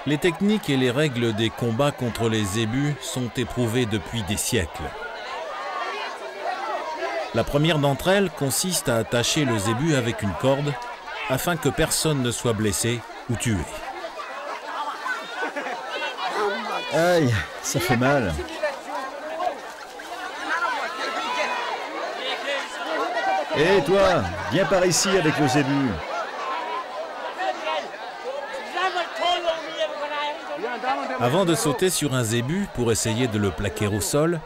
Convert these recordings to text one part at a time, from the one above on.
Les techniques et les règles des combats contre les zébus sont éprouvées depuis des siècles. La première d'entre elles consiste à attacher le zébu avec une corde afin que personne ne soit blessé ou tué. Aïe, ça fait mal. Hé toi, viens par ici avec le zébu. Avant de sauter sur un zébu pour essayer de le plaquer au sol,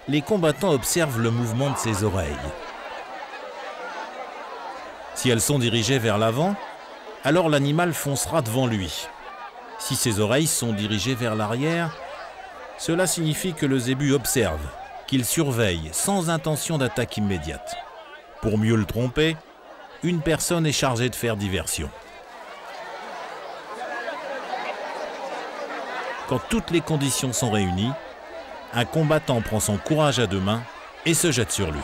les combattants observent le mouvement de ses oreilles. Si elles sont dirigées vers l'avant, alors l'animal foncera devant lui. Si ses oreilles sont dirigées vers l'arrière, cela signifie que le zébu observe, qu'il surveille sans intention d'attaque immédiate. Pour mieux le tromper, une personne est chargée de faire diversion. Quand toutes les conditions sont réunies, un combattant prend son courage à deux mains et se jette sur lui.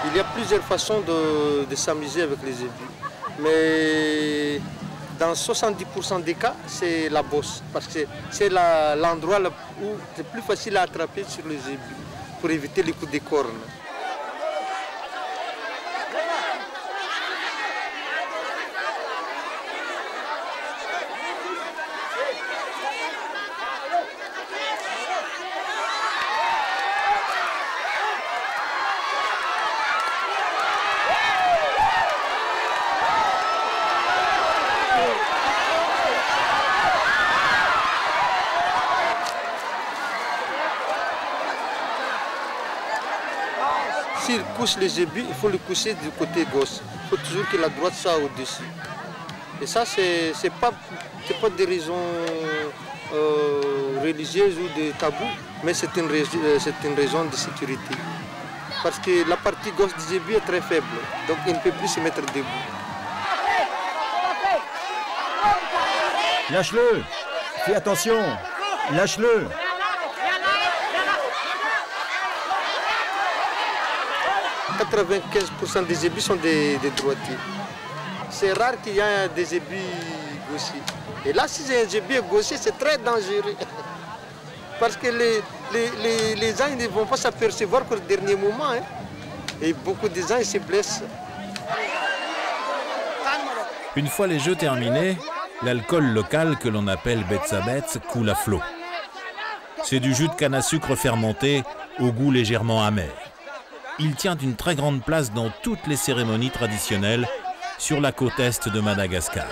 Il y a plusieurs façons de s'amuser avec les zébus. Mais dans 70% des cas, c'est la bosse. Parce que c'est l'endroit où c'est plus facile à attraper sur les zébus pour éviter les coups de cornes. S'il couche les zébus, il faut le coucher du côté gauche. Il faut toujours que la droite soit au-dessus. Et ça, c'est pas des raisons religieuses ou de tabou, mais c'est une raison de sécurité. Parce que la partie gauche du zébu est très faible, donc il ne peut plus se mettre debout. Lâche-le! Fais attention! Lâche-le! « 95% des zébus sont des droitiers. C'est rare qu'il y ait des zébus gauchers. Et là, si c'est un zébu gaucher, c'est très dangereux. Parce que les gens ils ne vont pas s'apercevoir qu'au dernier moment. Hein. Et beaucoup de gens ils se blessent. Une fois les jeux terminés, l'alcool local que l'on appelle betsabets coule à flot. C'est du jus de canne à sucre fermenté au goût légèrement amer. Il tient une très grande place dans toutes les cérémonies traditionnelles sur la côte est de Madagascar.